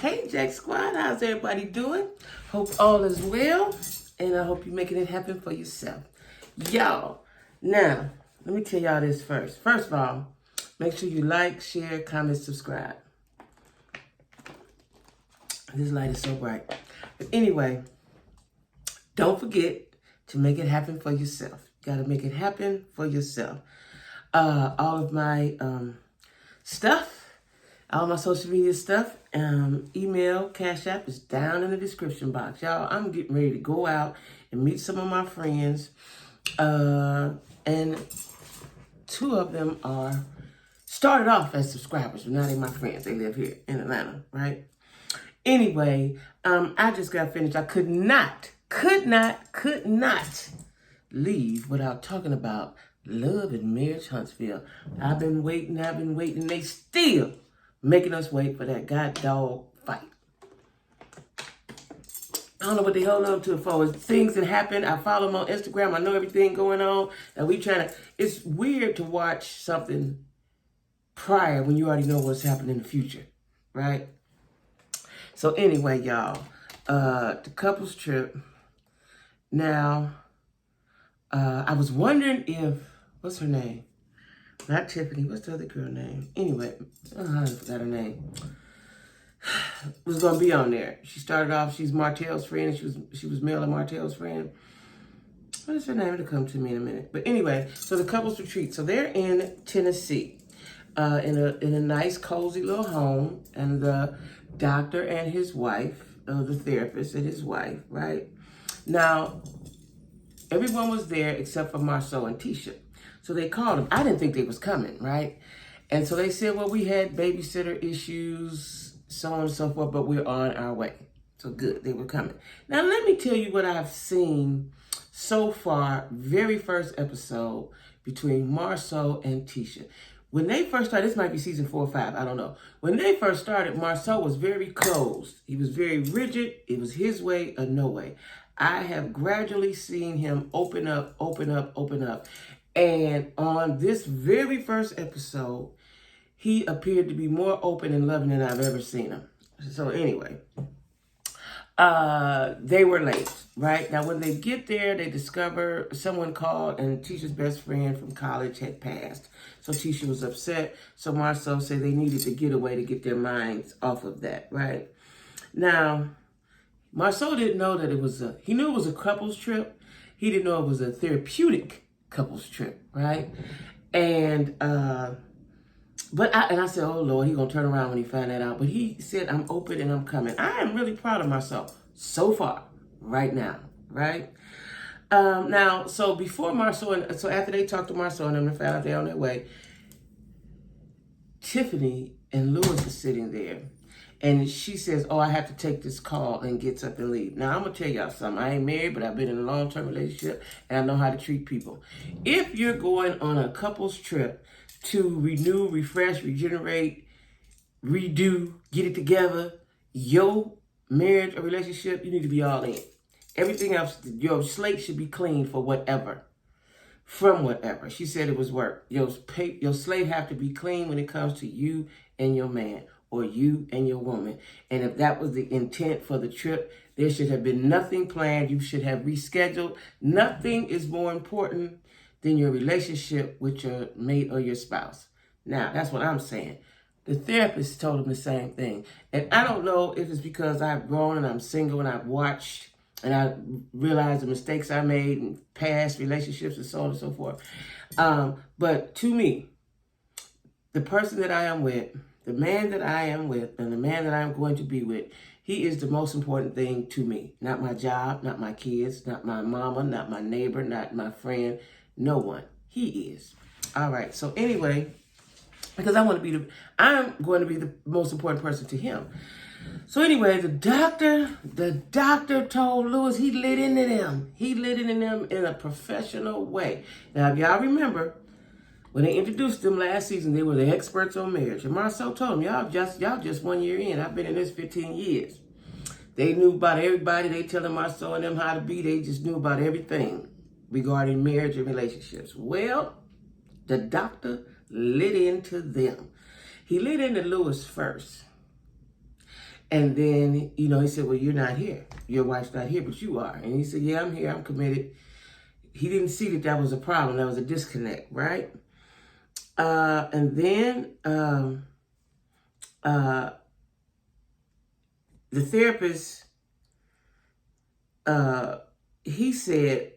Hey, Jack Squad, how's everybody doing? Hope all is well, and I hope you're making it happen for yourself. Y'all, now, let me tell y'all this first. First of all, make sure you like, share, comment, subscribe. This light is so bright. But anyway, don't forget to make it happen for yourself. You got to make it happen for yourself. All of my stuff, all my social media stuff, email, Cash App is down in the description box. Y'all, I'm getting ready to go out and meet some of my friends. And two of them started off as subscribers, but now they're my friends. They live here in Atlanta, right? Anyway, I just got finished. I could not leave without talking about Love and Marriage Huntsville. I've been waiting. They still making us wait for that goddamn fight. I don't know what they hold on to it for. It's things that happen. I follow them on Instagram. I know everything going on. And it's weird to watch something prior when you already know what's happening in the future, right? So anyway, y'all, the couple's trip. Now, I was wondering if, what's her name? Not Tiffany. What's the other girl name? Anyway, I forgot her name. Was going to be on there. She started off, she's Martell's friend, and she was Mel and Martell's friend. What is her name? It'll come to me in a minute. But anyway, so the couple's retreat. So they're in Tennessee, in a nice, cozy little home, and the doctor and his wife, the therapist and his wife, right? Now, everyone was there except for Marceau and Tisha. So they called them. I didn't think they was coming, right? And so they said, well, we had babysitter issues, so on and so forth, but we're on our way. So good, they were coming. Now, let me tell you what I've seen so far, very first episode between Marceau and Tisha. When they first started, this might be season 4 or 5, I don't know. When they first started, Marceau was very closed. He was very rigid. It was his way or no way. I have gradually seen him open up. And on this very first episode, he appeared to be more open and loving than I've ever seen him. So anyway, they were late, right? Now, when they get there, they discover someone called and Tisha's best friend from college had passed. So Tisha was upset. So Marceau said they needed to get away to get their minds off of that, right? Now, Marceau didn't know that he knew it was a couple's trip. He didn't know it was a therapeutic couple's trip, right? And, but I said, oh Lord, he's going to turn around when he find that out. But he said, I'm open and I'm coming. I am really proud of myself so far, right now, right? Now, so before Marceau, so after they talked to Marceau and them and found out they're on their way, Tiffany and Lewis are sitting there. And she says, oh, I have to take this call, and gets up and leave. Now, I'm going to tell y'all something. I ain't married, but I've been in a long-term relationship, and I know how to treat people. If you're going on a couple's trip to renew, refresh, regenerate, redo, get it together, your marriage or relationship, you need to be all in. Everything else, your slate should be clean for whatever. From whatever. She said it was work. Your slate have to be clean when it comes to you and your man, or you and your woman. And if that was the intent for the trip, there should have been nothing planned. You should have rescheduled. Nothing is more important than your relationship with your mate or your spouse. Now, that's what I'm saying. The therapist told him the same thing. And I don't know if it's because I've grown and I'm single and I've watched and I realized the mistakes I made in past relationships and so on and so forth. But to me, the person that I am with, the man that I am with, and the man that I'm going to be with, he is the most important thing to me. Not my job, not my kids, not my mama, not my neighbor, not my friend, no one. He is. All right. So anyway, because I'm going to be the most important person to him. So anyway, the doctor told Lewis he lit into them. He lit into them in a professional way. Now, if y'all remember, when they introduced them last season, they were the experts on marriage. And Marceau told them, y'all just 1 year in. I've been in this 15 years. They knew about everybody. They telling Marceau and them how to be. They just knew about everything regarding marriage and relationships. Well, the doctor lit into them. He lit into Lewis first. And then, you know, he said, well, you're not here. Your wife's not here, but you are. And he said, yeah, I'm here. I'm committed. He didn't see that that was a problem. That was a disconnect, right? And then the therapist, he said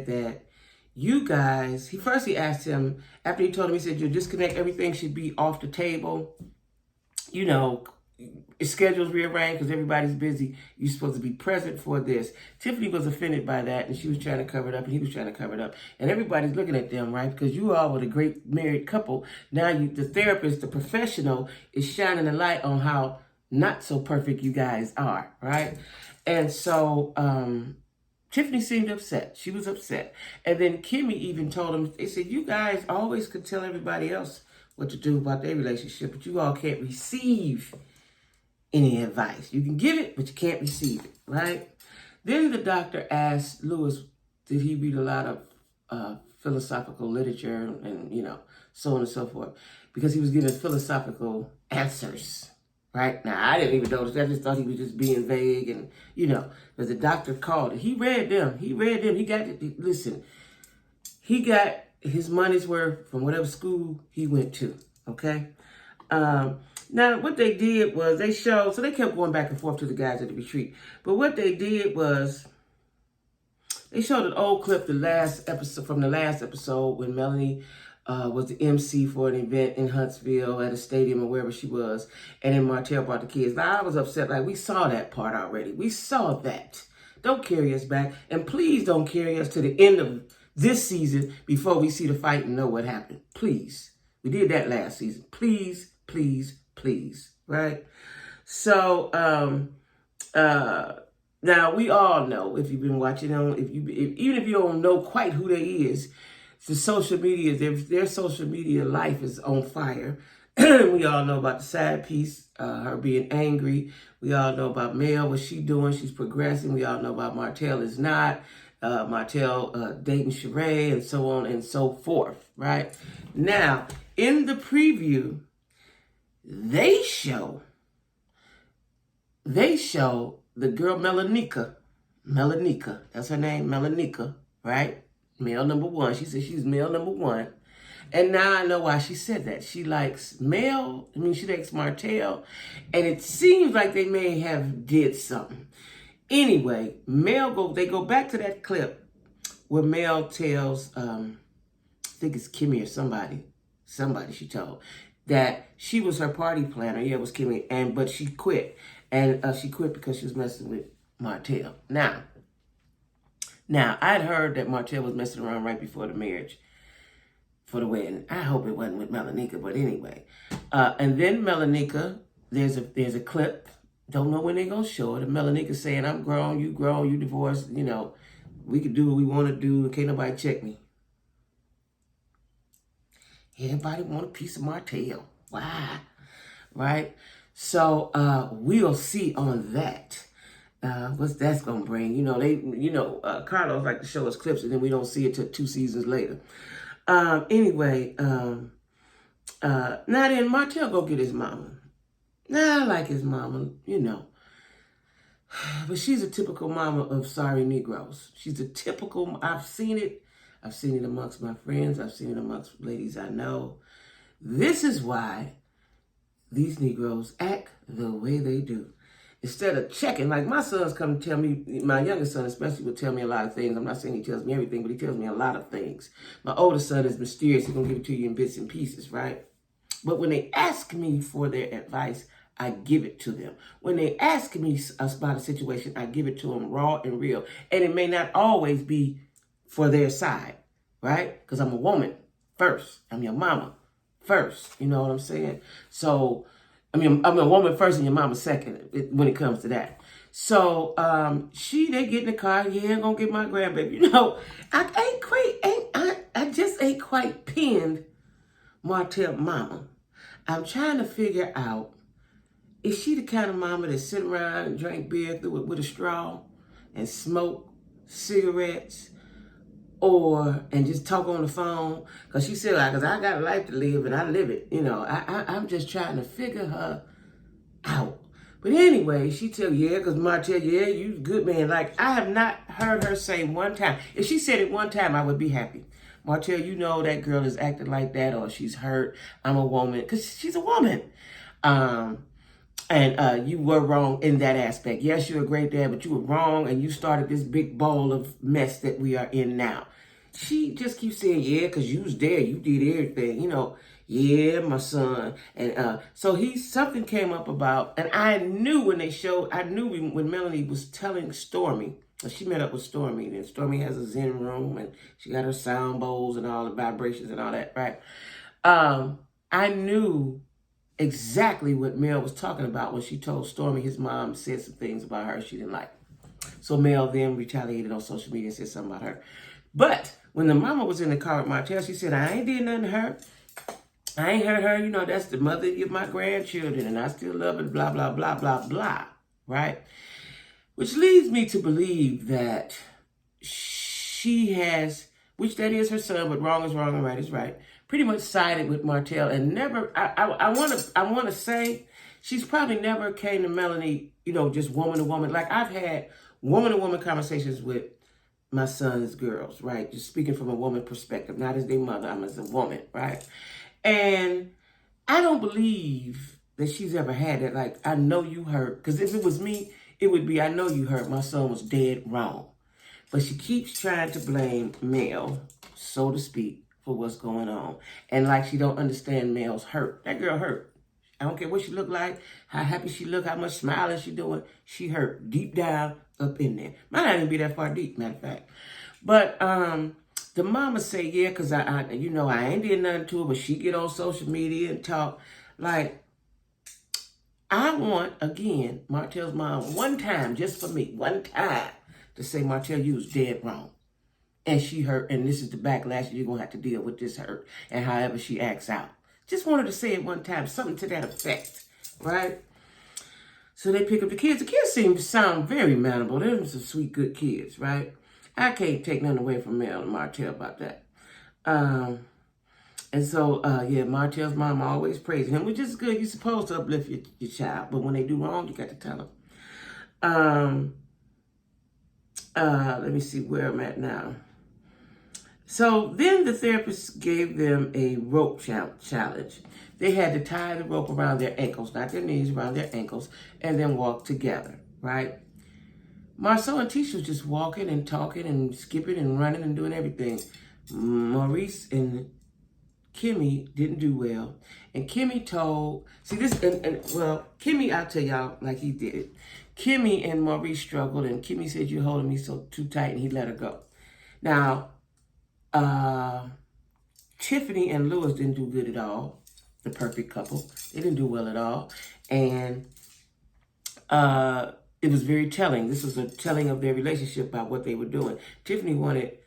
that you guys, he asked him, after he told him, he said, your disconnect, everything should be off the table. You know, schedules rearranged because everybody's busy. You're supposed to be present for this. Tiffany was offended by that, and she was trying to cover it up, and he was trying to cover it up. And everybody's looking at them, right? Because you all were a great married couple. Now the therapist, the professional, is shining a light on how not so perfect you guys are, right? And so Tiffany seemed upset. She was upset. And then Kimmy even told him, they said, you guys always could tell everybody else what to do about their relationship, but you all can't receive any advice. You can give it, but you can't receive it, right? Then the doctor asked Lewis, did he read a lot of philosophical literature and, you know, so on and so forth, because he was getting philosophical answers, right? Now, I didn't even notice that. I just thought he was just being vague and, you know, because the doctor called it. He read them. He got it. Listen, he got his money's worth from whatever school he went to, okay? Now, what they did was they showed, so they kept going back and forth to the guys at the retreat. But what they did was they showed an old clip, from the last episode when Melanie was the MC for an event in Huntsville at a stadium or wherever she was. And then Martell brought the kids. Now, I was upset. Like, we saw that part already. We saw that. Don't carry us back. And please don't carry us to the end of this season before we see the fight and know what happened. Please. We did that last season. Please, please, please. Right? So, now we all know, if you've been watching them, even if you don't know quite who they is, the social media, their social media life is on fire. We all know about the side piece, her being angry. We all know about Mel, what she doing. She's progressing. We all know about Martell is not. Martell dating Sheree, and so on and so forth, right? Now, in the preview, they show the girl Melanika, that's her name, Melanika, right? Male number one. She said she's male number one. And now I know why she said that. She likes she likes Martell, and it seems like they may have did something. Anyway, they go back to that clip where Mel tells, I think it's Kimmy or somebody she told, that she was her party planner. Yeah, it was Kimmy, but she quit. And she quit because she was messing with Martell. Now, I'd heard that Martell was messing around right before the marriage for the wedding. I hope it wasn't with Melanika, but anyway. And then Melanika, there's a clip. Don't know when they're going to show it. And Melanika saying, I'm grown, you divorced, you know, we can do what we want to do. Can't nobody check me. Everybody want a piece of Martell. Why? Right? So we'll see on that. What's that's gonna bring? You know, Carlos like to show us clips and then we don't see it till 2 seasons later. Anyway, now then Martell go get his mama. Now I like his mama, you know. But she's a typical mama of sorry Negroes. She's a typical, I've seen it amongst my friends. I've seen it amongst ladies I know. This is why these Negroes act the way they do. Instead of checking, like my sons come to tell me, my youngest son especially will tell me a lot of things. I'm not saying he tells me everything, but he tells me a lot of things. My oldest son is mysterious. He's going to give it to you in bits and pieces, right? But when they ask me for their advice, I give it to them. When they ask me about a situation, I give it to them raw and real. And it may not always be for their side, right? Because I'm a woman first. I'm your mama first. You know what I'm saying? So, I'm a woman first and your mama second when it comes to that. So, they get in the car. Yeah, I'm going to get my grandbaby. You know, I just ain't quite pinned Martell mama. I'm trying to figure out, is she the kind of mama that sit around and drink beer with a straw and smoke cigarettes and just talk on the phone? Because she said, because I got a life to live and I live it. You know, I'm just trying to figure her But anyway, she tell, yeah, because Martell, yeah, you good man. Like, I have not heard her say one time. If she said it one time, I would be happy. Martell, you know that girl is acting like that, or she's hurt. I'm a woman. Because she's a woman. And you were wrong in that aspect. Yes, you're a great dad, but you were wrong, and you started this big ball of mess that we are in now. She just keeps saying, yeah, because you was there. You did everything, you know. Yeah, my son. And so something came up about, and I knew when they showed, I knew when Melanie was telling Stormy, she met up with Stormy, and Stormy has a Zen room, and she got her sound bowls and all the vibrations and all that, right? I knew exactly what Mel was talking about when she told Stormy his mom said some things about her she didn't like. So Mel then retaliated on social media and said something about her. But when the mama was in the car with Martell, she said, I ain't did nothing to her. I ain't hurt her. You know, that's the mother of my grandchildren, and I still love it, blah, blah, blah, blah, blah, right? Which leads me to believe that she has, which that is her son, but wrong is wrong and right is right, pretty much sided with Martell and never, I want to say, she's probably never came to Melanie, you know, just woman to woman. Like, I've had woman to woman conversations with my son's girls, right? Just speaking from a woman perspective, not as their mother, I'm as a woman, right? And I don't believe that she's ever had that. Like, I know you hurt. Because if it was me, it would be, I know you hurt. My son was dead wrong. But she keeps trying to blame Mel, so to speak, for what's going on. And like she don't understand Mel's hurt. That girl hurt. I don't care what she look like, how happy she look, how much smiling she doing. She hurt deep down up in there. Might not even be that far deep, matter of fact. But the mama say, yeah, because I ain't did nothing to her, but she get on social media and talk. Like, I want, again, Martell's mom, one time, just for me, one time, to say, Martell, you was dead wrong. And she hurt, and this is the backlash, you're going to have to deal with this hurt, and however she acts out. Just wanted to say it one time, something to that effect, right? So they pick up the kids. The kids seem to sound very manageable. They're some sweet, good kids, right? I can't take nothing away from Mel and Martell about that. And so, yeah, Martell's mom always praising him, which is good. You're supposed to uplift your child, but when they do wrong, you got to tell them. Let me see where I'm at now. So then the therapist gave them a rope challenge. They had to tie the rope around their ankles, not their knees, around their ankles, and then walk together, right? Marceau and Tisha was just walking and talking and skipping and running and doing everything. Maurice and Kimmy didn't do well. And Kimmy told, see this, well, Kimmy, I'll tell y'all like he did it. Kimmy and Maurice struggled, and Kimmy said, you're holding me so too tight, and he let her go. Now, Tiffany and Lewis didn't do good at all. The perfect couple. They didn't do well at all. And it was very telling. This was a telling of their relationship about what they were doing. Tiffany wanted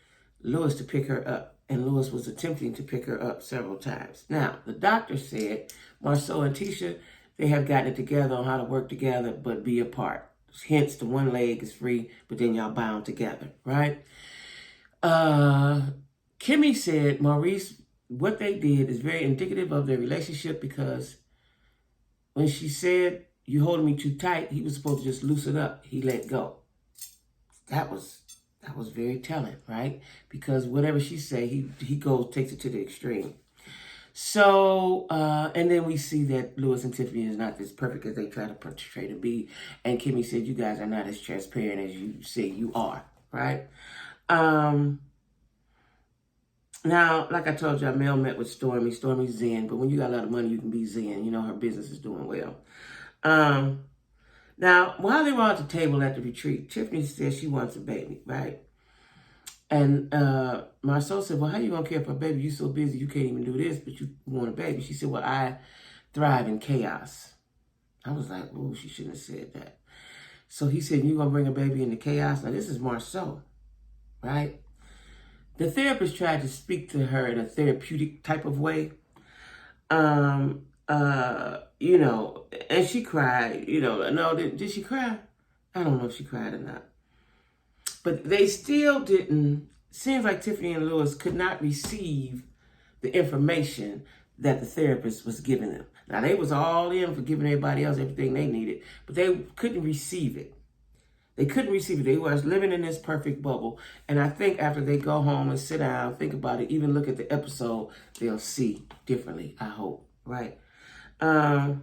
Lewis to pick her up, and Lewis was attempting to pick her up several times. Now, the doctor said, Marceau and Tisha, they have gotten it together on how to work together, but be apart. Hence, the one leg is free, but then y'all bound together, right? Kimmy said, Maurice, what they did is very indicative of their relationship, because when she said, you holding me too tight, he was supposed to just loosen up. He let go. That was very telling, right? Because whatever she say, he takes it to the extreme. So, and then we see that Lewis and Tiffany is not as perfect as they try to portray to be. And Kimmy said, you guys are not as transparent as you say you are, right? Now, like I told y'all, Mel met with Stormy. Stormy's zen, but when you got a lot of money, you can be zen. You know, her business is doing well. Now, while they were at the table at the retreat, Tiffany said she wants a baby, right? And Marceau said, well, how you going to care for a baby? You so busy, you can't even do this, but you want a baby. She said, well, I thrive in chaos. I was like, oh, she shouldn't have said that. So he said, you going to bring a baby into chaos? Now, this is Marceau, right? The therapist tried to speak to her in a therapeutic type of way. You know, and she cried, you know. No, did she cry? I don't know if she cried or not. But they still didn't, seems like Tiffany and Lewis could not receive the information that the therapist was giving them. Now, they was all in for giving everybody else everything they needed, but they couldn't receive it. They couldn't receive it. They was living in this perfect bubble. And I think after they go home and sit down, think about it, even look at the episode, they'll see differently, I hope, right? Like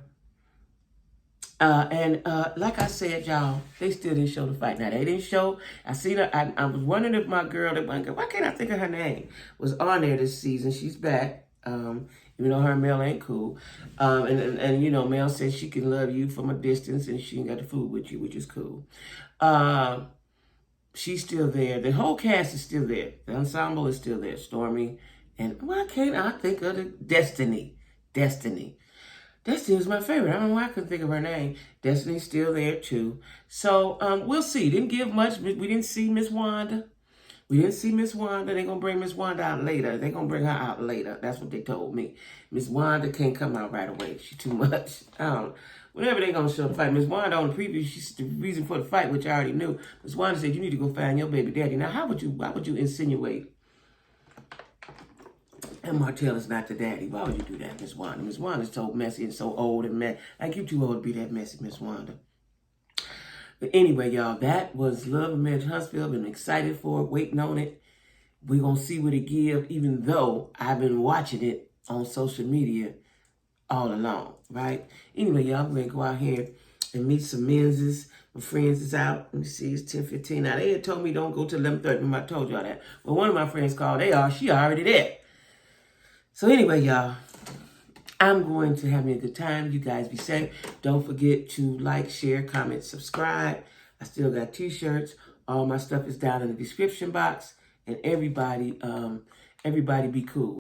I said, y'all, they still didn't show the fight. Now, they didn't show. I seen her. I was wondering if my girl, why can't I think of her name, was on there this season. She's back. Even though her and Mel ain't cool. And you know, Mel says she can love you from a distance and she ain't got the food with you, which is cool. She's still there. The whole cast is still there. The ensemble is still there. Stormy and why can't I think of the Destiny? Destiny was my favorite. I don't know why I couldn't think of her name. Destiny's still there too. So we'll see. Didn't give much. We didn't see Miss Wanda. They're going to bring Miss Wanda out later. They're going to bring her out later. That's what they told me. Miss Wanda can't come out right away. She's too much. Whenever they're going to show the fight. Miss Wanda on the preview, she's the reason for the fight, which I already knew. Miss Wanda said, you need to go find your baby daddy. Now, why would you insinuate and Martell is not the daddy? Why would you do that, Miss Wanda? Miss Wanda's so messy and so old and mad. Like, you too old to be that messy, Miss Wanda. But anyway, y'all, that was Love and Marriage Huntsville. I've been excited for it, waiting on it. We're going to see what it gives, even though I've been watching it on social media all along, right? Anyway, y'all, I'm going to go out here and meet some menses. My friends is out. Let me see, it's 10:15. Now, they had told me don't go till 11:30. Remember, I told y'all that. Well, one of my friends called. She already there. So anyway, y'all, I'm going to have me a good time. You guys be safe. Don't forget to like, share, comment, subscribe. I still got t-shirts. All my stuff is down in the description box. And everybody be cool.